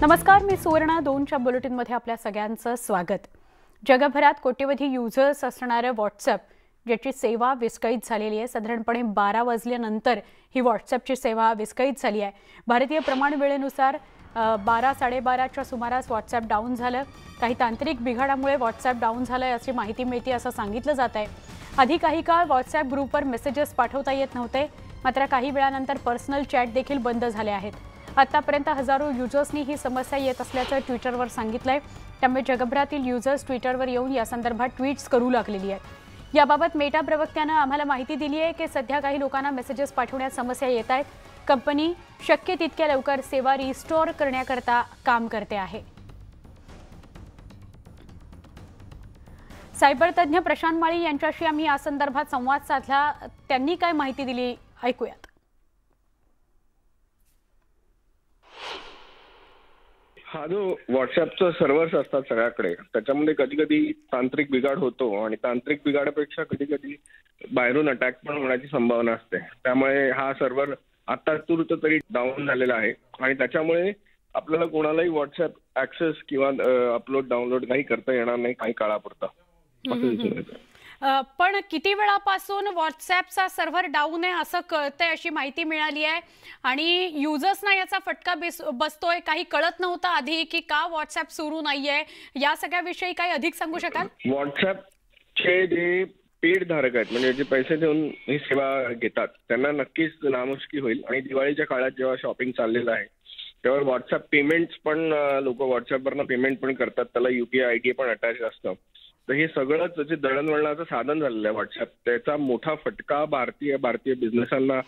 नमस्कार, मी सुवर्णा. 2च्या बुलेटिनमध्ये आपल्या सगळ्यांचं स्वागत. जगभरात कोट्यवधी युजर्स असणारे व्हॉट्सअप ज्याची सेवा विस्कळीत झालेली आहे. साधारणपणे 12 वाजल्यानंतर ही व्हॉट्सअपची सेवा विस्कळीत झाली आहे. भारतीय प्रमाण वेळेनुसार 12-12:30च्या सुमारास व्हॉट्सअप डाऊन झालं. काही तांत्रिक बिघाडामुळे व्हॉट्सअप डाऊन झालंय अशी माहिती मिळते असं सांगितलं जात आहे. आधी काही काळ व्हॉट्सअप ग्रुपवर मेसेजेस पाठवता येत नव्हते, मात्र काही वेळानंतर पर्सनल चॅट देखील बंद झाले आहेत. आतापर्यंत हजारो युजर्सनी ही समस्या येत असल्याचं ट्विटरवर सांगितलंय. त्यामुळे जगभरातील युजर्स ट्विटरवर येऊन या संदर्भात ट्विट्स करू लागलेली आहेत. याबाबत मेटा प्रवक्त्यानं आम्हाला माहिती दिली आहे की सध्या काही लोकांना मेसेजेस पाठवण्यात समस्या येत आहेत. कंपनी शक्य तितक्या लवकर सेवा रिस्टोअर करण्याकरता काम करते आहे. सायबर तज्ञ प्रशांत माळी यांच्याशी आम्ही या संदर्भात संवाद साधला. त्यांनी काय माहिती दिली ऐकूयात. हा जो व्हॉट्सअपचं सर्व्हर्स असतात सगळ्याकडे, त्याच्यामध्ये कधी कधी तांत्रिक बिघाड होतो आणि तांत्रिक बिघाडापेक्षा कधी कधी बाहेरून अटॅक पण होण्याची संभावना असते. त्यामुळे हा सर्व्हर आता तुर्त तरी डाऊन झालेला आहे आणि त्याच्यामुळे आपल्याला कोणालाही व्हॉट्सअप ऍक्सेस किंवा अपलोड डाउनलोड काही करता येणार नाही काही काळापुरता असं दिसून येतं. पण किती वेळापासून व्हॉट्सअपचा सर्व्हर डाऊन आहे असं कळतंय अशी माहिती मिळाली आहे आणि युजर्सना याचा फटका बसतोय. काही कळत नव्हतं आधी की का व्हॉट्सअप सुरू नाहीये. या सगळ्याविषयी काही अधिक सांगू शकाल? व्हॉट्सअपचे जे पेड धारक आहेत म्हणजे जे पैसे देऊन ही सेवा घेतात त्यांना नक्कीच नामुष्की होईल. आणि दिवाळीच्या काळात जेव्हा शॉपिंग चाललेलं आहे तेव्हा व्हॉट्सअप पेमेंट्स पण लोक व्हॉट्सअपवरनं पेमेंट पण करतात. त्याला UPI ID पण अटॅच असतं. तर हे सगळंच जे दळणवळणाचं साधन झालेलं आहे व्हॉट्सअप, त्याचा मोठा फटका भारतीय बिझनेसांना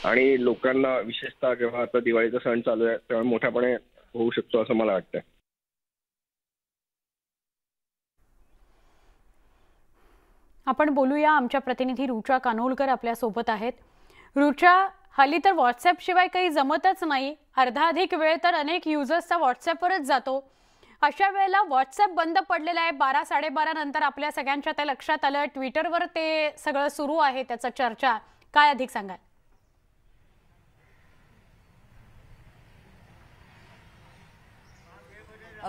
आणि लोकांना विशेषतः जेव्हा आता दिवाळीचा सण चालू आहे तेव्हा मोठ्यापणे होऊ शकतो असं मला वाटतंय. आपण बोलूया. आमच्या प्रतिनिधी रुचा कानोलकर आपल्या सोबत आहेत. रुचा, हल्ली तर व्हॉट्सअप शिवाय काही जमतच नाही. अर्धाधिक वेळ तर अनेक युजर्सचा व्हॉट्सअपवरच जातो. अशा वेळेला व्हॉट्सअप बंद पडलेला आहे. 12-12:30 नंतर आपल्या सगळ्यांच्या त्या लक्षात आलं. ट्विटरवर ते सगळं सुरू आहे त्याचं चर्चा. काय अधिक सांगाल?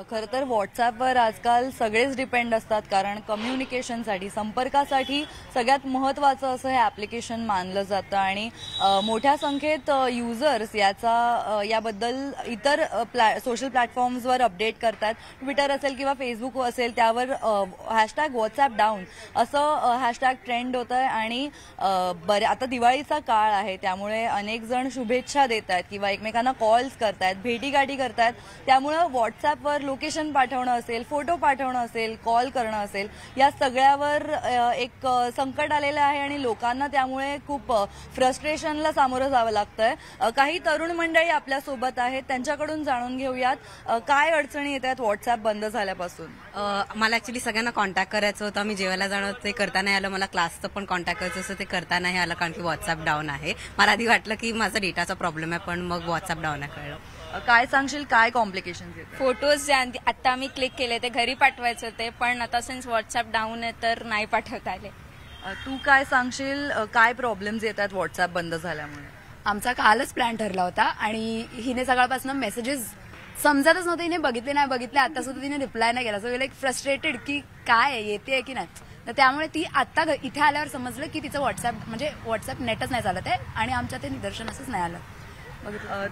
खरं तर व्हॉट्सॲपवर आजकाल सगळेच डिपेंड असतात, कारण कम्युनिकेशनसाठी संपर्कासाठी सगळ्यात महत्त्वाचं असं हे ॲप्लिकेशन मानलं जातं. आणि मोठ्या संख्येत युजर्स याबद्दल इतर सोशल प्लॅटफॉर्म्सवर अपडेट करतात. ट्विटर असेल किंवा फेसबुक असेल त्यावर हॅशटॅग व्हॉट्सॲप डाऊन असं हॅशटॅग ट्रेंड होतं आहे. आणि आता दिवाळीचा काळ आहे त्यामुळे अनेक जण शुभेच्छा देत आहेत किंवा एकमेकांना कॉल्स करतायत, भेटीगाठी करतायत. त्यामुळं व्हॉट्सॲपवर लोकेशन पाठवणं असेल, फोटो पाठवणं असेल, कॉल करणं असेल, या सगळ्यावर एक संकट आलेलं आहे आणि लोकांना त्यामुळे खूप फ्रस्ट्रेशनला सामोरं जावं लागतंय. काही तरुण मंडळी आपल्यासोबत आहेत, त्यांच्याकडून जाणून घेऊयात काय अडचणी येत आहेत व्हॉट्सअप बंद झाल्यापासून. मला ऍक्च्युली सगळ्यांना कॉन्टॅक्ट करायचं होतं. मी जेवायला जाणं ते करता नाही आलं. मला क्लासचं पण कॉन्टॅक्ट करायचं असं ते करता नाही आलं कारण की व्हॉट्सअप डाऊन आहे. मला आधी वाटलं की माझा डेटाचा प्रॉब्लेम आहे, पण मग व्हॉट्सअप डाऊन आहे कळलं. काय सांगशील, काय कॉम्प्लिकेशन? फोटोज जे आता मी क्लिक केले ते घरी पाठवायचे होते, पण आता सिन्स व्हॉट्सअप डाऊन आहे तर नाही पाठवता आले. तू काय सांगशील, काय प्रॉब्लेम्स येत आहेत व्हॉट्सअप बंद झाल्यामुळे? आमचा कालच प्लॅन ठरला होता आणि हिने सकाळपासून मेसेजेस समजतच नव्हते. हिने बघितले आता सुद्धा तिने रिप्लाय नाही केला. सो लाईक फ्रस्ट्रेटेड की काय येते की नाही. तर त्यामुळे ती आता इथे आल्यावर समजलं की तिचं व्हॉट्सअप नेटच नाही चालत आहे आणि आमच्या ते निदर्शन असंच नाही आलं.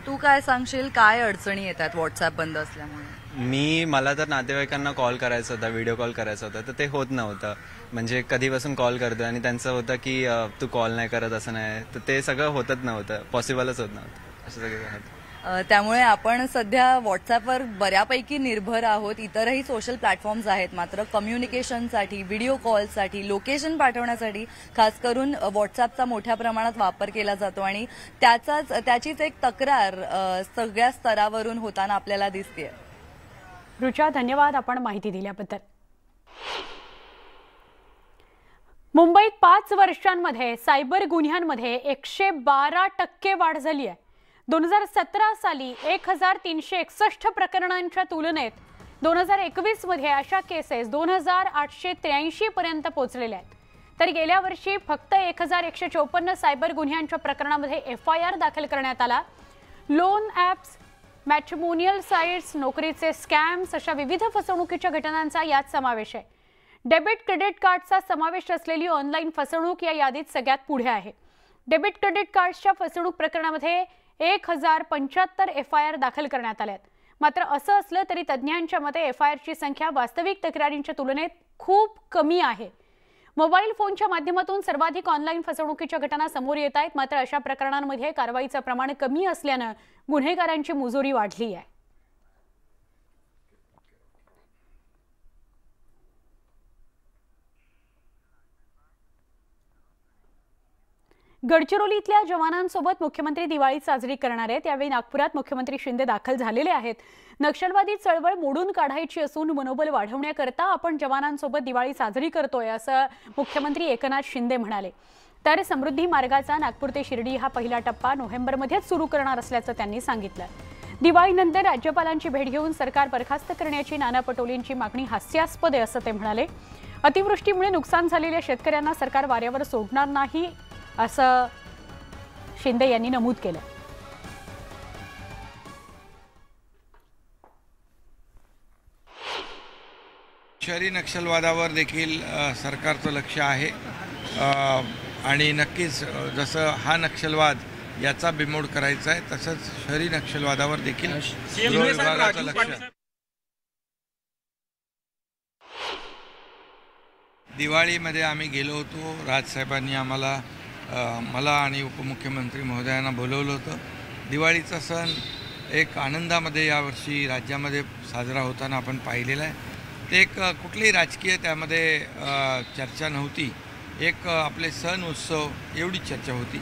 तू काय सांगशील, काय अडचणी येतात व्हॉट्सअप बंद असल्यामुळे? मला तर नातेवाईकांना कॉल करायचा होता, व्हिडिओ कॉल करायचा होता, तर ते होत नव्हतं. म्हणजे कधीपासून कॉल करतोय आणि त्यांचं होतं की तू कॉल नाही करत असं नाही, तर ते सगळं होतच नव्हतं, पॉसिबलच होत नव्हतं असं सगळं होतं. त्यामुळे आपण सध्या व्हॉट्सअपवर बऱ्यापैकी निर्भर आहोत. इतरही सोशल प्लॅटफॉर्म्स आहेत, मात्र कम्युनिकेशनसाठी, व्हिडिओ कॉलसाठी, लोकेशन पाठवण्यासाठी खास करून व्हॉट्सअपचा मोठ्या प्रमाणात वापर केला जातो आणि त्याचीच एक तक्रार सगळ्या स्तरावरून होताना आपल्याला दिसते. रुचा, धन्यवाद आपण माहिती दिल्याबद्दल. मुंबईत 5 वर्षांमध्ये सायबर गुन्ह्यांमध्ये 112% वाढ झाली आहे. 2017 साली 1361 प्रकरणांच्या तुलनेत 2021 मध्ये अशा केसेस 2883 पर्यंत पोहोचलेल्या आहेत. तर गेल्या वर्षी फक्त 1154 सायबर गुन्ह्यांच्या प्रकरणामध्ये FIR दाखल करण्यात आला. लोन ॲप्स, मॅट्रिमोनियल साइट्स, नोकरीचे स्कॅम्स अशा विविध फसवणुकीच्या घटनांचा यात समावेश आहे. डेबिट क्रेडिट कार्डचा समावेश असलेली ऑनलाईन फसवणूक या यादीत सगळ्यात पुढे आहे. डेबिट क्रेडिट कार्ड्सच्या फसवणूक प्रकरणामध्ये 1075 FIR दाखल करण्यात आल्यात. मात्र असं असलं तरी तज्ज्ञांच्या मते FIRची संख्या वास्तविक तक्रारींच्या तुलनेत खूप कमी आहे. मोबाईल फोनच्या माध्यमातून सर्वाधिक ऑनलाईन फसवणुकीच्या घटना समोर येत आहेत. मात्र अशा प्रकरणांमध्ये कारवाईचं प्रमाण कमी असल्यानं गुन्हेगारांची मुजोरी वाढली आहे. गडचिरोलीतल्या जवानांसोबत मुख्यमंत्री दिवाळी साजरी करणार आहेत. यावेळी नागपुरात मुख्यमंत्री शिंदे दाखल झालेले आहेत. नक्षलवादी चळवळ मोडून काढायची असून मनोबल वाढवण्याकरता आपण जवानांसोबत दिवाळी साजरी करतोय असं मुख्यमंत्री एकनाथ शिंदे म्हणाले. तर समृद्धी मार्गाचा नागपूर ते शिर्डी हा पहिला टप्पा नोव्हेंबरमध्येच सुरू करणार असल्याचं त्यांनी सांगितलं. दिवाळीनंतर राज्यपालांची भेट घेऊन सरकार बरखास्त करण्याची नाना पटोलेंची मागणी हास्यास्पद आहे असं ते म्हणाले. अतिवृष्टीमुळे नुकसान झालेल्या शेतकऱ्यांना सरकार वाऱ्यावर सोडणार नाही असं शिंदे यांनी नमूद केलं. शहरी नक्षलवादावर देखील सरकारचं लक्ष आहे आणि नक्कीच जसं हा नक्षलवाद याचा बिमोड करायचा आहे तसंच शहरी नक्षलवादावर देखील गृह विभागाचं लक्ष आहे. दिवाळीमध्ये आम्ही गेलो होतो. राजसाहेबांनी मला आणि उपमुख्यमंत्री महोदयांना बोलवलं होतं. दिवाळीचा सण एक आनंदामध्ये यावर्षी राज्यामध्ये साजरा होताना आपण पाहिलेला आहे. ते एक कुठलीही राजकीय त्यामध्ये चर्चा नव्हती. एक आपले सण उत्सव एवढी चर्चा होती.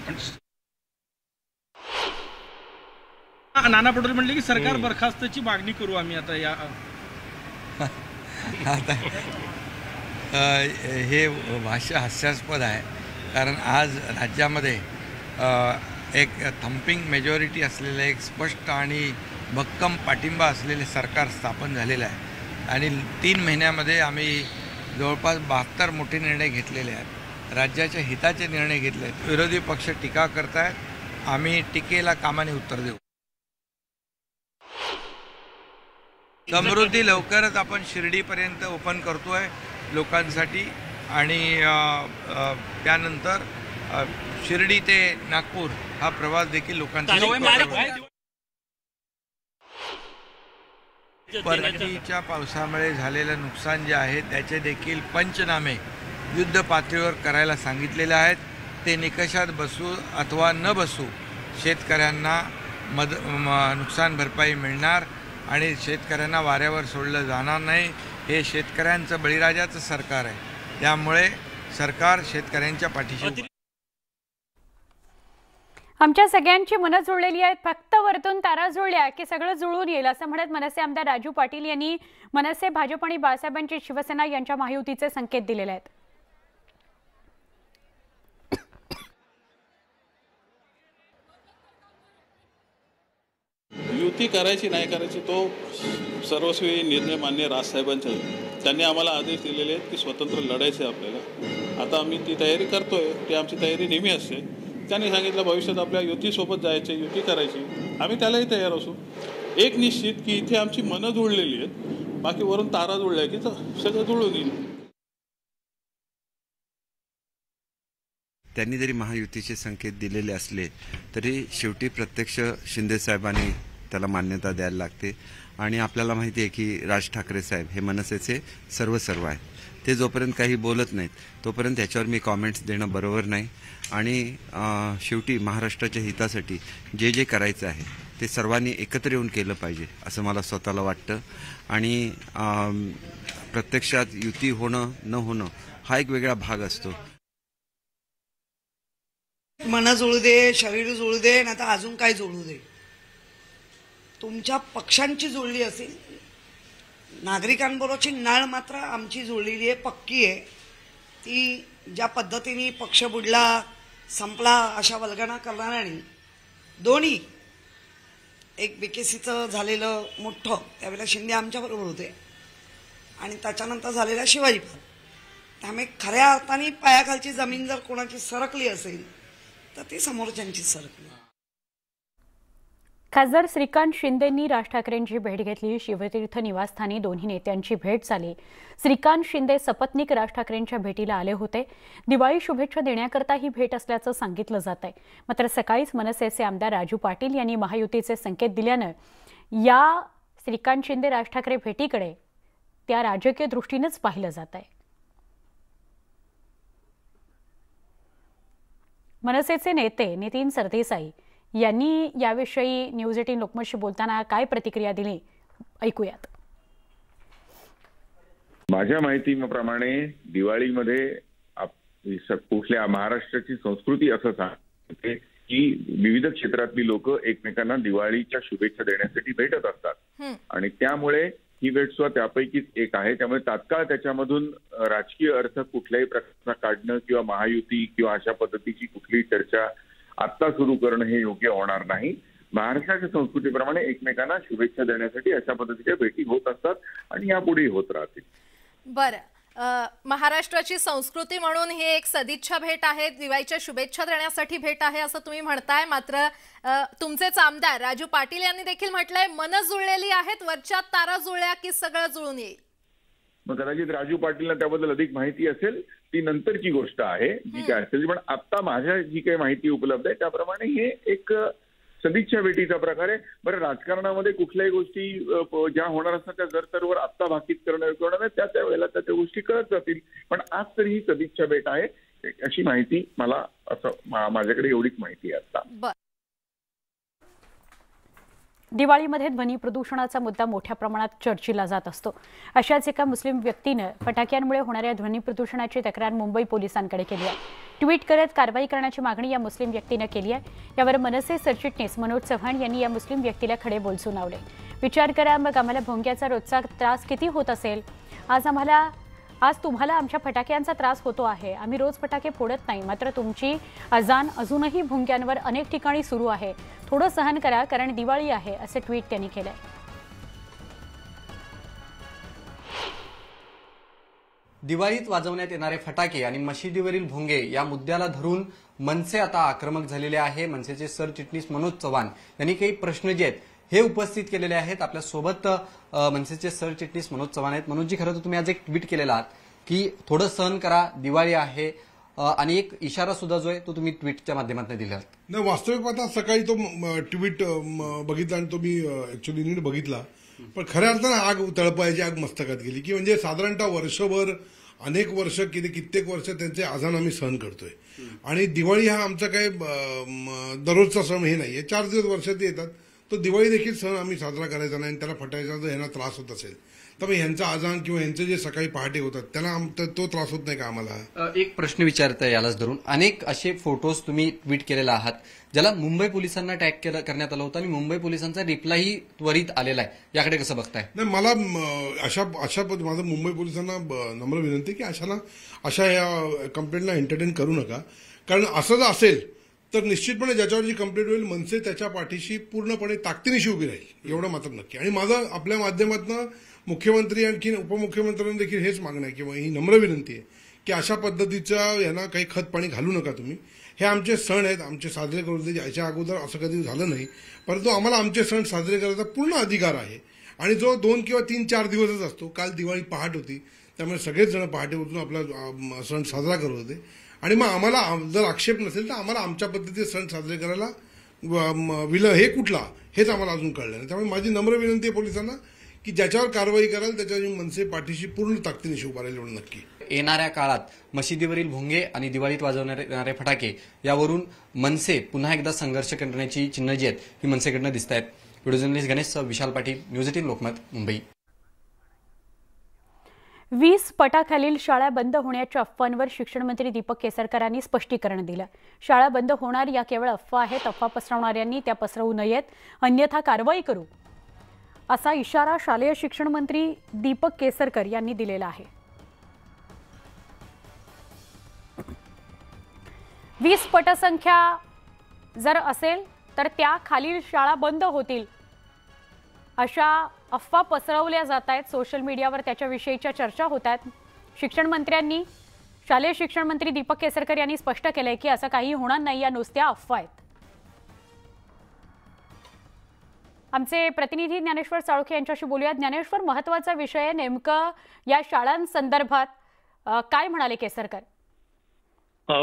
नाना पटोले म्हणले की सरकार बरखास्तची मागणी करू आम्ही आता या आता हे भाष्य हास्यास्पद आहे. कारण आज राज्यामध्ये एक थम्पिंग मेजॉरिटी असलेलं एक स्पष्ट आणि भक्कम पाठिंबा असलेले सरकार स्थापन झालेलं आहे आणि 3 महिन्यामध्ये आम्ही जवळपास 72 मोठे निर्णय घेतलेले आहेत. राज्याच्या हिताचे निर्णय घेतले आहेत. विरोधी पक्ष टीका करतायत. आम्ही टीकेला कामाने उत्तर देऊ. समृद्धी लवकरच आपण शिर्डीपर्यंत ओपन करतोय लोकांसाठी आणि त्यानंतर शिर्डी ते नागपूर हा प्रवास देखील लोकांसाठी. परतीच्या पावसामुळे झालेलं नुकसान जे आहे त्याचे देखील पंचनामे युद्ध पातळीवर करायला सांगितलेले आहेत. ते निकषात बसू अथवा न बसू शेतकऱ्यांना नुकसान भरपाई मिळणार आणि शेतकऱ्यांना वाऱ्यावर सोडलं जाणार नाही. हे शेतकऱ्यांचं बळीराजाचं सरकार आहे. त्यामुळे सरकार शेतकऱ्यांच्या पाठीशी. आमच्या सगळ्यांची मनं जुळलेली आहेत. फक्त वरतून तारा जुळल्या की सगळं जुळून येईल असं म्हणत मनसे आमदार राजू पाटील यांनी मनसे, भाजप आणि बाळासाहेबांची शिवसेना यांच्या महायुतीचे संकेत दिलेले आहेत. युती करायची नाही करायची तो सर्वस्वी निर्णय मान्य राजसाहेबांचा आहे. त्यांनी आम्हाला आदेश दिलेले आहेत की स्वतंत्र लढायचं आहे आपल्याला. आता आम्ही ती तयारी करतोय. ती आमची तयारी नेहमी असते. त्यांनी सांगितलं भविष्यात आपल्या युतीसोबत जायचे, युती करायची. आम्ही त्यालाही तयार असू. एक निश्चित की इथे आमची मनं जुळलेली आहेत. बाकी वरून तारा जुळल्या की सगळं जुळून येईल. त्यांनी जरी महायुतीचे संकेत दिलेले असले तरी शेवटी प्रत्यक्ष शिंदे साहेबांनी त्याला मान्यता द्यायला लागते. आणि आपल्याला माहिती आहे की राज ठाकरे साहेब हे मनसेचे सर्व आहेत. ते जोपर्यंत काही बोलत नाहीत तोपर्यंत त्याच्यावर मी कॉमेंट्स देणं बरोबर नाही. आणि शेवटी महाराष्ट्राच्या हितासाठी जे करायचं आहे ते सर्वांनी एकत्र येऊन केलं पाहिजे असं मला स्वतःला वाटतं. आणि प्रत्यक्षात युती होणं न होणं हा एक वेगळा भाग असतो. मन जुळू दे, शरीर जुळू दे, नाही तर अजून काय जुळू दे. तुमच्या पक्षांची जुळली असेल. नागरिकांबरोबरची नाळ मात्र आमची जुळलेली आहे, पक्की आहे. ती ज्या पद्धतीने पक्ष बुडला, संपला अशा वल्गना करणाऱ्यांनी दोन्ही एक बीकेसीचं झालेलं मोठं त्यावेळेला शिंदे आमच्याबरोबर होते आणि त्याच्यानंतर झालेला शिवाजी पार्क. त्यामुळे खऱ्या अर्थाने पायाखालची जमीन जर कोणाची सरकली असेल तर ती समोरच्यांची सरकली. खासदार श्रीकांत शिंदेंनी राज ठाकरेंची भेट घेतली. शिवतीर्थ निवासस्थानी दोन्ही नेत्यांची भेट झाली. श्रीकांत शिंदे सपत्नीक राज ठाकरेंच्या भेटीला आले होते. दिवाळी शुभेच्छा देण्याकरता ही भेट असल्याचं सांगितलं जात आहे. मात्र सकाळीच मनसेचे आमदार राजू पाटील यांनी महायुतीचे संकेत दिल्यानं या श्रीकांत शिंदे राज ठाकरे भेटीकडे त्या राजकीय दृष्टीनेच पाहिलं जात आहे. मनसेचे नेते नितीन सरदेसाई यांनी याविषयी न्यूज 18 लोकमतशी बोलताना काय प्रतिक्रिया दिली ऐकूयात. माझ्या माहितीप्रमाणे दिवाळीमध्ये कुठल्या महाराष्ट्राची संस्कृती असं सांगते की विविध क्षेत्रातली लोक एकमेकांना दिवाळीच्या शुभेच्छा देण्यासाठी भेटत असतात आणि त्यामुळे ही भेट सुद्धा त्यापैकीच एक आहे. त्यामुळे तात्काळ त्याच्यामधून राजकीय अर्थ कुठल्याही प्रकारचा काढणं किंवा महायुती किंवा अशा पद्धतीची कुठलीही चर्चा आत्ता सुरू करणं हे योग्य होणार नाही. महाराष्ट्राच्या संस्कृतीप्रमाणे एकमेकांना शुभेच्छा देण्यासाठी अशा पद्धतीच्या भेटी होत असतात आणि यापुढेही होत राहतील. बरं, महाराष्ट्राची संस्कृती म्हणून ही एक सदिच्छा भेट आहे, दिवाळीच्या शुभेच्छा देण्यासाठी भेट आहे असं तुम्ही म्हणताय. मात्र तुमचेच आमदार राजू पाटील यांनी देखील म्हटलंय मन जुळलेली आहेत, वरच्या तारा जुळल्या की सगळं जुळून येईल. मग कदाचित राजू पाटीलला त्याबद्दल अधिक माहिती असेल, ती नंतरची गोष्ट आहे जी काय असेल. पण आता माझ्या जी काही माहिती उपलब्ध आहे त्याप्रमाणे हे एक सदिच्छा भेटीचा प्रकार आहे. बरं, राजकारणामध्ये कुठल्याही गोष्टी ज्या होणार असतात त्या जर तरवर आत्ता भाकीत करणं होणार नाही, त्या वेळेला त्या गोष्टी कळत जातील. पण आज तरी ही सदिच्छा भेट आहे अशी माहिती मला, असं माझ्याकडे एवढीच माहिती आहे आता. दिवाळीमध्ये ध्वनी प्रदूषणाचा मुद्दा मोठ्या प्रमाणात चर्चेला जात असतो. अशाच एका मुस्लिम व्यक्तीनं फटाक्यांमुळे होणाऱ्या ध्वनी प्रदूषणाची तक्रार मुंबई पोलिसांकडे केली आहे. ट्विट करत कारवाई करण्याची मागणी या मुस्लिम व्यक्तीनं केली आहे. यावर मनसे सरचिटणीस मनोज चव्हाण यांनी या मुस्लिम व्यक्तीला खडे बोल सुनावले. विचार करा, मग आम्हाला भोंग्याचा रोजचा त्रास किती होत असेल. आज तुम्हाला आमच्या फटाक्यांचा त्रास होतो आहे. आम्ही रोज फटाके फोडत नाही, मात्र तुमची अजान अजूनही भुंग्यांवर अनेक ठिकाणी सुरू आहे. थोडं सहन करा, कारण दिवाळी आहे, असे ट्विट त्यांनी केलंय. दिवाळीत वाजवण्यात येणारे फटाके आणि मशिदीवरील भोंगे या मुद्द्याला धरून मनसे आता आक्रमक झालेले आहे. मनसेचे सरचिटणीस मनोज चव्हाण यांनी काही प्रश्न जे आहेत हे उपस्थित केलेले आहेत. आपल्या सोबत मनसेचे सरचिटणीस मनोज चव्हाण आहेत. मनोजजी, खरं तर तुम्ही आज एक ट्विट केलेला आहात की थोडं सहन करा, दिवाळी आहे, आणि एक इशारा सुद्धा जो आहे तो तुम्ही ट्विटच्या माध्यमातून दिला. नाही, वास्तविक पाहता सकाळी तो ट्विट बघितला आणि तो मी ऍक्च्युली नीट बघितला. पण खऱ्या अर्थानं आग तळपायची आग मस्तकात गेली की म्हणजे साधारणतः वर्षभर, अनेक वर्ष, कित्येक वर्ष त्यांचे आजान आम्ही सहन करतोय. आणि दिवाळी हा आमचा काही दररोजचा सण हे नाही, 4 दिवस वर्षात येतात. तो दिवाळी देखील सण आम्ही साजरा करायचा नाही. त्याला फटायचा जर ह्यांना त्रास होत असेल तर ह्यांचा आजान किंवा ह्यांचे जे सकाळी पहाटे होतात त्याला तो त्रास होत नाही का आम्हाला. एक प्रश्न विचारता यालाच धरून अनेक असे फोटोज तुम्ही ट्विट केलेला आहात ज्याला मुंबई पोलिसांना टॅग करण्यात आलं होतं आणि मुंबई पोलिसांचा रिप्लायही त्वरित आलेला आहे. याकडे कसं बघताय? नाही, मला अशा माझं मुंबई पोलिसांना नम्र विनंती की अशा या कंप्लेंटला एंटरटेन करू नका. कारण असं जर असेल तर निश्चितपणे ज्याच्यावर जी कंप्लेंट होईल मनसे त्याच्या पाठीशी पूर्णपणे ताकदीनिशी उभी राहील, एवढं मात्र नक्की. आणि माझं आपल्या माध्यमातून मुख्यमंत्री आणखी उपमुख्यमंत्र्यांना देखील हेच मागणं आहे किंवा ही नम्र विनंती आहे की अशा पद्धतीचं यांना काही खत पाणी घालू नका तुम्ही. हे आमचे सण आहेत, आमचे साजरे करू दे. याच्या अगोदर असं कधी झालं नाही, परंतु आम्हाला आमचे सण साजरे करायचा पूर्ण अधिकार आहे. आणि जो 2 किंवा 3-4 दिवसच असतो. काल दिवाळी पहाट होती, त्यामुळे सगळेच जण पहाटे उठून आपला सण साजरा करत होते. आणि मग आम्हाला जर आक्षेप नसेल तर आम्हाला आमच्या पद्धतीचे सण साजरे करायला हे कुठला हेच आम्हाला अजून कळलं नाही. त्यामुळे माझी नम्र विनंती आहे पोलिसांना की ज्याच्यावर कारवाई कराल त्याच्यावर मनसे पाठीशी पूर्ण ताकदीनिशी उभा राहील, एवढं नक्की. येणाऱ्या काळात मशिदीवरील भोंगे आणि दिवाळीत वाजवण्यात येणारे फटाके यावरून मनसे पुन्हा एकदा संघर्ष करण्याची चिन्ह जी आहेत ही मनसेकडनं दिसत आहेत. Video journalist Ganesh Vishal Patil, news 18 Lokmat, Mumbai. 20 पटाखालील शाळा बंद होण्याच्या अफवांवर शिक्षण मंत्री दीपक केसरकरांनी स्पष्टीकरण दिलं. शाळा बंद होणार या केवळ अफवा आहेत. अफवा पसरवणाऱ्यांनी त्या पसरवू नयेत, अन्यथा कारवाई करू, असा इशारा शालेय शिक्षण मंत्री दीपक केसरकर यांनी दिलेला आहे. 20 पटसंख्या जर असेल तर त्या खालील शाळा बंद होतील अशा अफवा पसरवल्या जात आहेत. सोशल मीडियावर त्याच्याविषयीच्या चर्चा होत आहेत. शिक्षण मंत्र्यांनी, शालेय शिक्षण मंत्री दीपक केसरकर यांनी स्पष्ट केलंय की असं काही होणार नाही, या नुसत्या अफवा आहेत. आमचे प्रतिनिधी ज्ञानेश्वर चाळके यांच्याशी बोलूया. ज्ञानेश्वर, महत्त्वाचा विषय नेमकं या शाळांसंदर्भात काय म्हणाले केसरकर?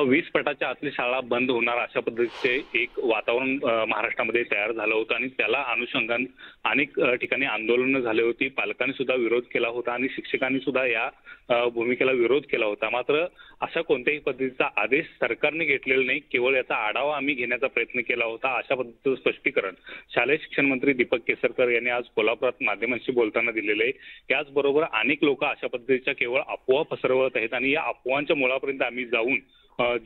20 पटाच्या आतली शाळा बंद होणार अशा पद्धतीचे एक वातावरण महाराष्ट्रामध्ये तयार झालं होतं आणि त्याला अनुषंगाने अनेक ठिकाणी आंदोलनं झाली होती. पालकांनी सुद्धा विरोध केला होता आणि शिक्षकांनी सुद्धा या भूमिकेला विरोध केला होता. मात्र अशा कोणत्याही पद्धतीचा आदेश सरकारने घेतलेला नाही, केवळ याचा आढावा आम्ही घेण्याचा प्रयत्न केला होता अशा पद्धतीचं स्पष्टीकरण शालेय शिक्षण मंत्री दीपक केसरकर यांनी आज कोल्हापुरात माध्यमांशी बोलताना दिलेलं आहे. त्याचबरोबर अनेक लोक अशा पद्धतीच्या केवळ अफवा पसरवत आहेत आणि या अफवांच्या मुळापर्यंत आम्ही जाऊन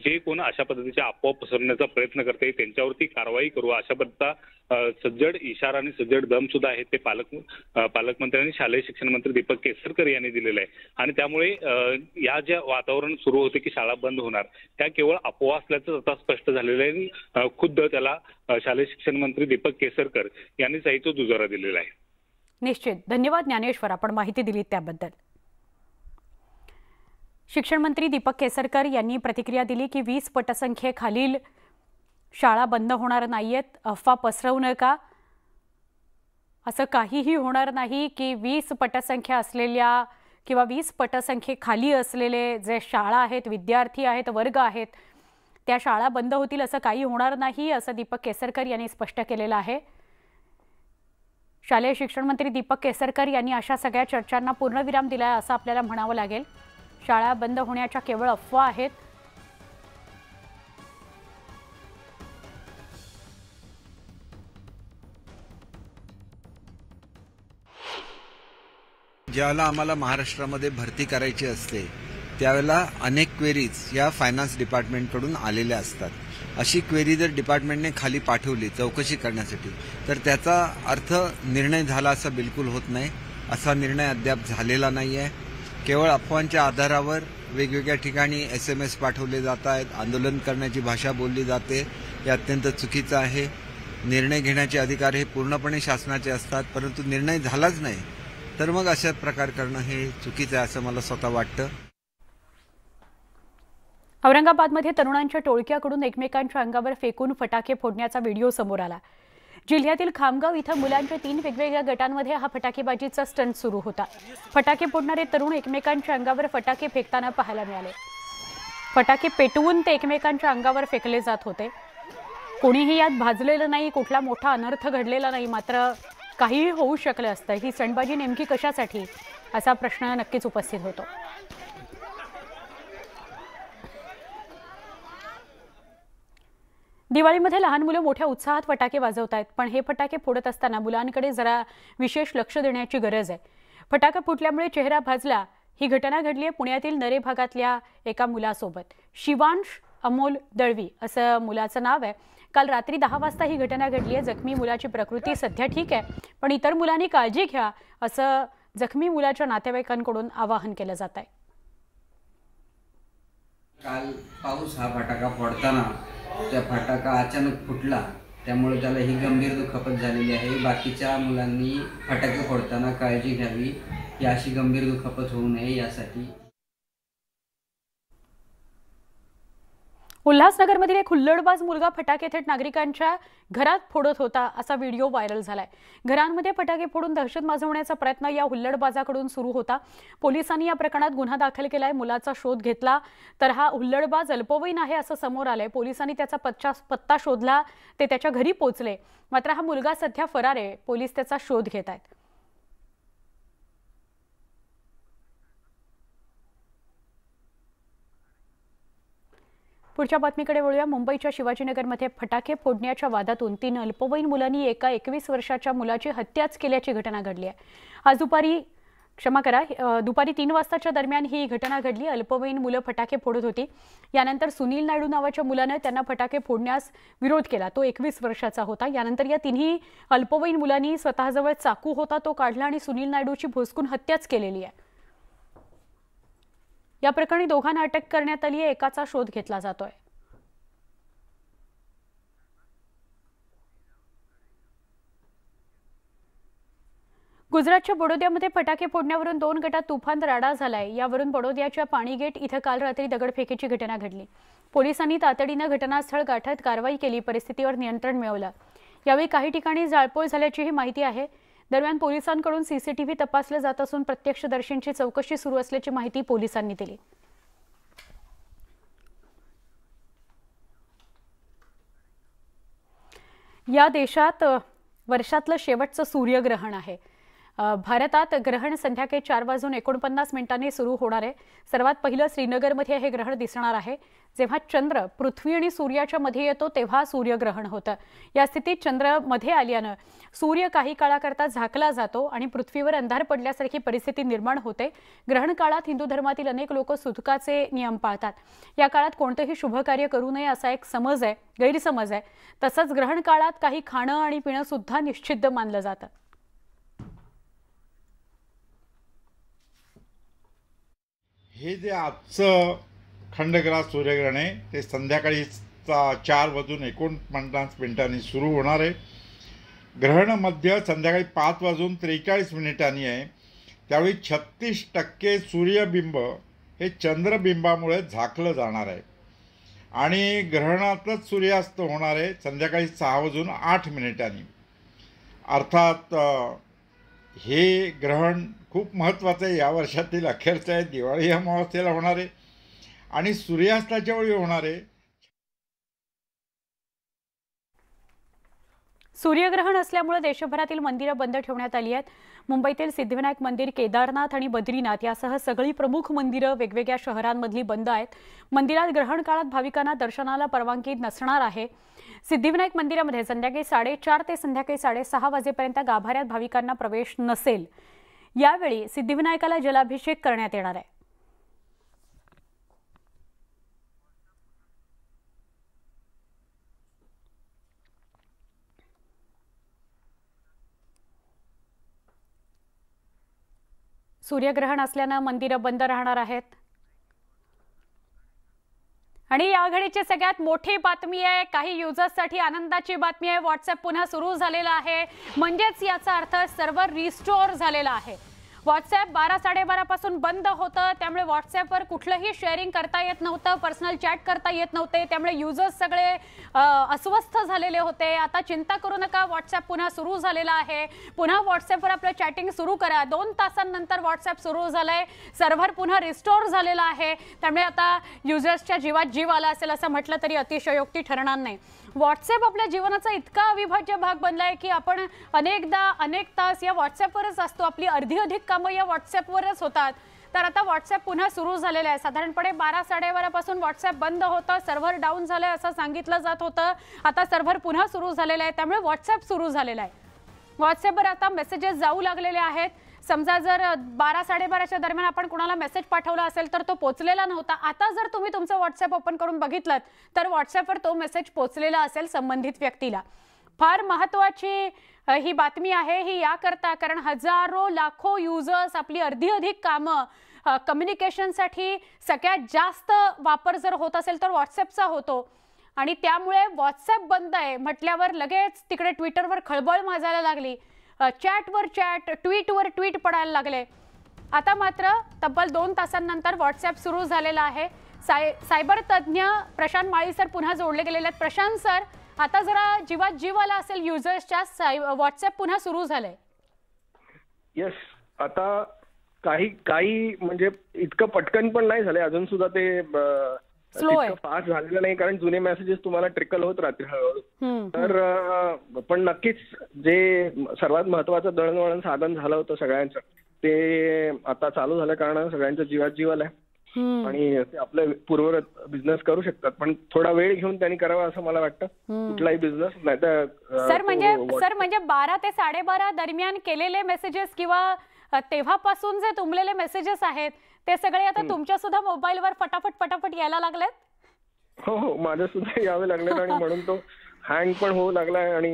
जे कोण अशा पद्धतीच्या अफवा पसरवण्याचा प्रयत्न करते त्यांच्यावरती कारवाई करू अशा पद्धतीचा सज्जड इशारा आणि सज्जड दम सुद्धा आहे ते पालकमंत्री आणि शालेय शिक्षण मंत्री दीपक केसरकर यांनी दिलेलं आहे. आणि त्यामुळे या ज्या वातावरण सुरू होते की शाळा बंद होणार त्या केवळ अफवा असल्याचं आता स्पष्ट झालेलं आहे. खुद्द त्याला शालेय शिक्षण मंत्री दीपक केसरकर यांनी तो दुजोरा दिलेला आहे. निश्चित. धन्यवाद ज्ञानेश्वर, आपण माहिती दिली त्याबद्दल. शिक्षण मंत्री दीपक केसरकर यांनी प्रतिक्रिया दिली की 20 पटसंख्येखालील शाळा बंद होणार नाहीयेत, अफवा पसरवू नका. असं काहीही होणार नाही की 20 पटसंख्या असलेल्या किंवा 20 पटसंख्येखाली असलेले जे शाळा आहेत, विद्यार्थी आहेत, वर्ग आहेत, त्या शाळा बंद होतील असं काही होणार नाही असं दीपक केसरकर यांनी स्पष्ट केलेलं आहे. शालेय शिक्षण मंत्री दीपक केसरकर यांनी अशा सगळ्या चर्चांना पूर्णविराम दिलाय असं आपल्याला म्हणावं लागेल. शाळा बंद होण्याच्या केवळ अफवा आहेत. ज्यावेळेला आम्हाला महाराष्ट्रामध्ये भरती करायची असते त्यावेळेला अनेक क्वेरीज या फायनान्स डिपार्टमेंटकडून आलेल्या असतात. अशी क्वेरी जर डिपार्टमेंटने खाली पाठवली चौकशी करण्यासाठी तर त्याचा अर्थ निर्णय झाला असं बिलकुल होत नाही. असा निर्णय अद्याप झालेला नाही आहे. केवळ अफवांच्या आधारावर वेगवेगळ्या ठिकाणी SMS पाठवले जात आहेत, आंदोलन करण्याची भाषा बोलली जाते, हे अत्यंत चुकीचं आहे. निर्णय घेण्याचे अधिकार हे पूर्णपणे शासनाचे असतात, परंतु निर्णय झालाच नाही तर मग अशा प्रकार करणं हे चुकीचं आहे असं मला स्वतः वाटतं. औरंगाबादमध्ये तरुणांच्या टोळक्याकडून एकमेकांच्या अंगावर फेकून फटाके फोडण्याचा व्हिडिओ समोर आला. जिल्ह्यातील खामगाव इथं मुलांच्या 3 वेगवेगळ्या गटांमध्ये हा फटाकेबाजीचा स्टंट सुरू होता. फटाके फोडणारे तरुण एकमेकांच्या अंगावर फटाके फेकताना पाहायला मिळाले. फटाके पेटवून ते एकमेकांच्या अंगावर फेकले जात होते. कोणीही यात भाजलेलं नाही, कुठला मोठा अनर्थ घडलेला नाही, मात्र काहीही होऊ शकलं असतं. ही स्टंटबाजी नेमकी कशासाठी असा प्रश्न नक्कीच उपस्थित होतो. दिवाळीमध्ये लहान मुलं मोठ्या उत्साहात फटाके वाजवत आहेत, पण हे फटाके फोडत असताना मुलांकडे जरा विशेष लक्ष देण्याची गरज आहे. फटाका फुटल्यामुळे चेहरा भाजला. ही घटना घडली आहे पुण्यातील नरे भागातल्या एका मुलासोबत. शिवांश अमोल दळवी असं मुलाचं नाव आहे. काल रात्री 10 वाजता ही घटना घडली आहे. जखमी मुलाची प्रकृती सध्या ठीक आहे, पण इतर मुलांनी काळजी घ्या असं जखमी मुलाच्या नातेवाईकांकडून आवाहन केलं जात आहे. काल पाऊस हा फटाका फोडताना त्या फटाका अचानक फुटला, त्यामुळे त्याला ही गंभीर दुखापत झालेली आहे. बाकीच्या मुलांनी फटाके फोडताना काळजी घ्यावी, ही अशी गंभीर दुखापत होऊ नये यासाठी. उल्हासनगरमधील एक हुल्लडबाज मुलगा फटाके थेट नागरिकांच्या घरात फोडत होता असा व्हिडिओ व्हायरल झालाय. घरांमध्ये फटाके फोडून दहशत माजवण्याचा प्रयत्न या हुल्लडबाजाकडून सुरू होता. पोलिसांनी या प्रकरणात गुन्हा दाखल केलाय. मुलाचा शोध घेतला तर हा हुल्लडबाज अल्पवयीन आहे असं समोर आलंय. पोलिसांनी त्याचा पत्ता शोधला, ते त्याच्या घरी पोहोचले. मात्र हा मुलगा सध्या फरार आहे. पोलीस त्याचा शोध घेत आहेत. पुढच्या बातमीकडे वळूया. मुंबईच्या शिवाजीनगरमध्ये फटाके फोडण्याच्या वादातून 3 अल्पवयीन मुलांनी एका 21 वर्षाच्या मुलाची हत्याच केल्याची घटना घडली आहे. आज दुपारी 3 वाजताच्या दरम्यान ही घटना घडली. अल्पवयीन मुलं फटाके फोडत होती. यानंतर सुनील नायडू नावाच्या मुलानं त्यांना फटाके फोडण्यास विरोध केला. तो 21 वर्षाचा होता. यानंतर या 3 अल्पवयीन मुलांनी स्वतःजवळ चाकू होता तो काढला आणि सुनील नायडूची भोसकून हत्याच केलेली आहे. या प्रकरणी दोघांना अटक करण्यात आली आहे. एकाचा शोध घेतला जातोय. गुजरातच्या बडोद्यामध्ये फटाके फोडण्यावरून 2 गटात तुफान राडा झालाय. यावरून बडोद्याच्या पाणीगेट इथं काल रात्री दगडफेकीची घटना घडली. पोलिसांनी तातडीनं घटनास्थळ गाठत कारवाई केली, परिस्थितीवर नियंत्रण मिळवलं. यावेळी काही ठिकाणी जाळपोळ झाल्याचीही माहिती आहे. दरम्यान पोलिसांकडून सीसीटीव्ही तपासले जात असून प्रत्यक्षदर्शींची चौकशी सुरू असल्याची माहिती पोलिसांनी दिली. या देशात वर्षातलं शेवटचं सूर्यग्रहण आहे. भारतात ग्रहण संध्याकाळी 4:49 सुरू होणार आहे. सर्वात पहिलं श्रीनगरमध्ये हे ग्रहण दिसणार आहे. जेव्हा चंद्र पृथ्वी आणि सूर्याच्या मध्ये येतो तेव्हा सूर्यग्रहण होतं. या स्थितीत चंद्र मध्ये आल्यानं सूर्य काही काळाकरता झाकला जातो आणि पृथ्वीवर अंधार पडल्यासारखी परिस्थिती निर्माण होते. ग्रहण काळात हिंदू धर्मातील अनेक लोक सुतकाचे नियम पाळतात. या काळात कोणतेही शुभ कार्य करू नये असा एक गैरसमज आहे. तसंच ग्रहण काळात काही खाणं आणि पिणं सुद्धा निषिद्ध मानलं जातं. हे जे आजचं खंडग्रास सूर्यग्रहण आहे ते संध्याकाळी 4:49 सुरू होणार आहे. ग्रहण मध्य संध्याकाळी 5:43 आहे. त्यावेळी 36% सूर्यबिंब हे चंद्रबिंबामुळे झाकलं जाणार आहे आणि ग्रहणातच सूर्यास्त होणार आहे संध्याकाळी 6:08. अर्थात हे ग्रहण खूप महत्त्वाचं आहे. या वर्षातील अखेरचं आहे. दिवाळी अमावस्येला होणार आहे आणि सूर्यास्ताच्या वेळी होणार आहे. सूर्यग्रहण असल्यामुळे देशभरातील मंदिरं बंद ठेवण्यात आली आहेत. मुंबईतील सिद्धिविनायक मंदिर, केदारनाथ आणि बद्रीनाथ यासह सगळी प्रमुख मंदिरं वेगवेगळ्या शहरांमधली बंद आहेत. मंदिरात ग्रहण काळात भाविकांना दर्शनाला परवानगी नसणार आहे. सिद्धिविनायक मंदिरामध्ये संध्याकाळी 4:30 ते संध्याकाळी 6:30 वाजेपर्यंत गाभाऱ्यात भाविकांना प्रवेश नसेल. यावेळी सिद्धिविनायकाला जलाभिषेक करण्यात येणार आहे. सूर्यग्रहण असल्यानं मंदिरं बंद राहणार आहेत. आणि या घडीची सगळ्यात मोठी बातमी आहे, काही युजर्ससाठी आनंदाची बातमी आहे. व्हॉट्सअप पुन्हा सुरू झालेला आहे. म्हणजेच याचा अर्थ सर्व्हर रिस्टोअर झालेला आहे. व्हॉट्सअप 12-12:30 पासून बंद होतं. त्यामुळे व्हॉट्सअपवर कुठलंही शेअरिंग करता येत नव्हतं, पर्सनल चॅट करता येत नव्हते. त्यामुळे युजर्स सगळे अस्वस्थ झालेले होते. आता चिंता करू नका, व्हॉट्सअप पुन्हा सुरू झालेला आहे. पुन्हा व्हॉट्सअपवर आपलं चॅटिंग सुरू करा. 2 तासांनंतर व्हॉट्सअप सुरू झालंय. सर्व्हर पुन्हा रिस्टोअर झालेला आहे. त्यामुळे आता युजर्सच्या जीवात जीव आला असेल असं म्हटलं तरी अतिशयोक्ती ठरणार नाही. व्हॉट्सअप आपल्या जीवनाचा इतका अविभाज्य भाग बनलाय की आपण अनेक तास या व्हॉट्सअपवरच असतो. आपली अधिक कामं या व्हॉट्सअपवरच होतात. तर आता व्हॉट्सअप पुन्हा सुरू झालेलं आहे. साधारणपणे 12-12:30 पासून व्हॉट्सअप बंद होतं, सर्व्हर डाऊन झालंय असं सांगितलं जात होतं. आता सर्व्हर पुन्हा सुरू झालेलं आहे. त्यामुळे व्हॉट्सअप सुरू झालेलं आहे. व्हॉट्सअपवर आता मेसेजेस जाऊ लागलेले आहेत. समजा जर 12-12:30च्या दरम्यान आपण कोणाला मेसेज पाठवला असेल तर तो पोचलेला नव्हता. आता जर तुम्ही तुमचं व्हॉट्सअप ओपन करून बघितलं तर व्हॉट्सअपवर तो मेसेज पोचलेला असेल संबंधित व्यक्तीला. फार महत्त्वाची ही बातमी आहे ही याकरता कारण हजारो लाखो युजर्स आपली अधिक कामं कम्युनिकेशनसाठी सगळ्यात जास्त वापर जर होत असेल तर व्हॉट्सअपचा होतो. आणि त्यामुळे व्हॉट्सअप बंद आहे म्हटल्यावर लगेच तिकडे ट्विटरवर खळबळ माजायला लागली. चॅटवर चॅट, ट्विटवर ट्विट पडायला लागले. आता मात्र तब्बल 2 तासांनंतर व्हॉट्सअप सुरू झालेला आहे. सायबर तज्ज्ञ प्रशांत माळी सर पुन्हा जोडले गेलेले आहेत. प्रशांत सर, आता जरा जीवात जीव आला असेल युजर्सच्या, व्हॉट्सअप पुन्हा सुरू झालंय. येस, आता काही म्हणजे इतकं पटकन पण नाही झालंय अजून सुद्धा. ते फास्ट झालेलं नाही कारण जुने मेसेजेस तुम्हाला ट्रिकल होत राहतील हळूहळू. तर पण नक्कीच जे सर्वात महत्वाचं दळणवळण साधन झालं होतं सगळ्यांचं ते आता चालू झालं कारण सगळ्यांच्या जीवात जीव आलाय आणि ते आपलं पूर्ववत बिझनेस करू शकतात. पण थोडा वेळ घेऊन त्यांनी करावा असं मला वाटतं कुठलाही बिझनेस. नाही तर सर म्हणजे 12 ते 12:30 दरम्यान केलेले मेसेजेस किंवा तेव्हापासून जे तुंबलेले मेसेजेस आहेत ते सगळे आता तुमच्या सुद्धा मोबाईलवर फटाफट यायला लागलेत. हो, माझ्या सुद्धा यावे लागलेत आणि म्हणून तो हँग पण होऊ लागलाय. आणि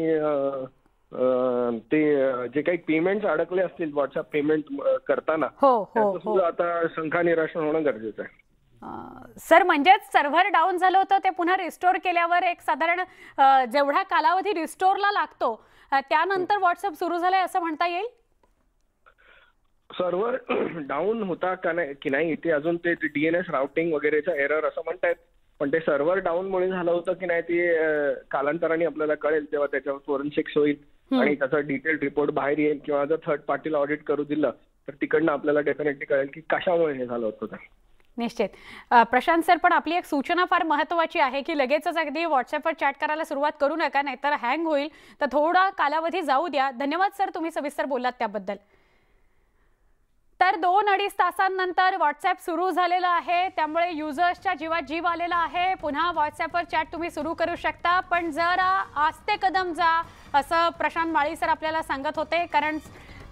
ते जे काही पेमेंट अडकले असतील व्हॉट्सअप पेमेंट करताना सुद्धा आता शंका निराशा होणं गरजेचं आहे. सर म्हणजेच सर्व्हर डाऊन झालं होतं ते पुन्हा रिस्टोर केल्यावर एक साधारण जेवढा कालावधी रिस्टोरला लागतो त्यानंतर व्हॉट्सअप सुरू झालंय असं म्हणता येईल. सर्व्हर डाऊन होता का नाही की नाही ते अजून ते DNS राउटिंग वगैरेचा एरर असं म्हणतायत. पण ते सर्व्हर डाऊनमुळे झालं होतं की नाही ते कालांतराने आपल्याला कळेल तेव्हा त्याच्यावर फोरेन्सिक्स होईल आणि त्याचा डिटेल रिपोर्ट बाहेर येईल किंवा जर थर्ड पार्टीला ऑडिट करू दिलं तर तिकडनं आपल्याला डेफिनेटली कळेल की कशामुळे हे झालं होतं. निश्चित. प्रशांत सर, पण आपली एक सूचना फार महत्त्वाची आहे की लगेचच अगदी व्हॉट्सअपवर चॅट करायला सुरुवात करू नका, नाहीतर हँग होईल. तर थोडा कालावधी जाऊ द्या. धन्यवाद सर, तुम्ही सविस्तर बोललात त्याबद्दल. तर 2-2.5 तासांनंतर व्हॉट्सअप सुरू झालेलं आहे, त्यामुळे युजर्सच्या जीवात जीव आलेला आहे. पुन्हा व्हॉट्सअपवर चॅट तुम्ही सुरू करू शकता, पण जरा आस्ते कदम जा, असं प्रशांत माळी सर आपल्याला सांगत होते. कारण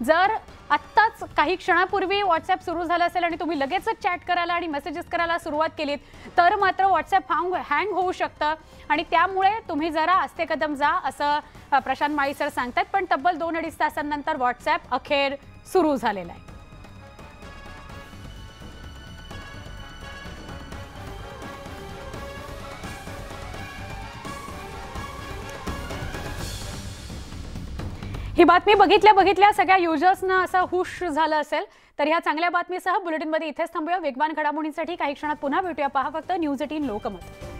जर आत्ताच काही क्षणापूर्वी व्हॉट्सअप सुरू झालं असेल आणि तुम्ही लगेचच चॅट करायला आणि मेसेजेस करायला सुरुवात केलीत तर मात्र व्हॉट्सअप हँग होऊ शकतं आणि त्यामुळे तुम्ही जरा आस्ते कदम जा, असं प्रशांत माळी सर सांगतात. पण तब्बल 2-2.5 तासांनंतर व्हॉट्सअप अखेर सुरू झालेला आहे. ही बातमी बघितल्या सगळ्या युजर्सना असं हुश झालं असेल. तर ह्या चांगल्या बातमीसह बुलेटिनमध्ये इथेच थांबूया. वेगवान घडामोडींसाठी काही क्षणात पुन्हा भेटूया. पहा फक्त न्यूज 18 लोकमत.